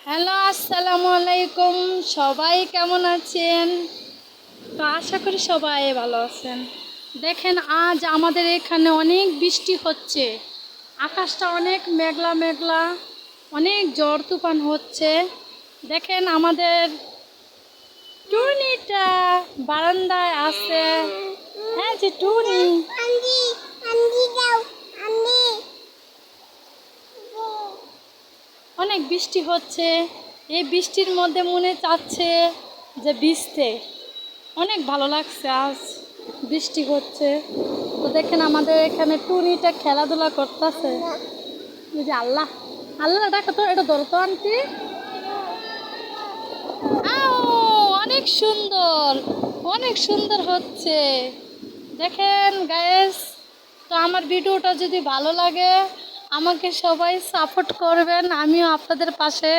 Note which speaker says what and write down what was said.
Speaker 1: Hello, আসসালামু আলাইকুম। সবাই কেমন আছেন? তো আশা করি সবাই ভালো আছেন। দেখেন, আজ আমাদের এখানে অনেক বৃষ্টি হচ্ছে। আকাশটা অনেক মেঘলা মেঘলা, অনেক ঝড় তুফান হচ্ছে। দেখেন আমাদের টুনিটা বারান্দায় আছে। হ্যাঁ যে টুনি, অনেক বৃষ্টি হচ্ছে। এই বৃষ্টির মধ্যে মনে চাচ্ছে যে ভিজতে। অনেক ভালো লাগছে, আজ বৃষ্টি হচ্ছে। তো দেখেন আমাদের এখানে টুনিটা খেলাধুলা করতেছে। এই যে আল্লাহ আল্লাহ ডাকা, তো এটা ধরো তো আন্টি। আও, অনেক সুন্দর, অনেক সুন্দর হচ্ছে। দেখেন গায়েস, তো আমার ভিডিওটা যদি ভালো লাগে আমাকে সবাই সাপোর্ট করবেন, আমিও আপনাদের পাশে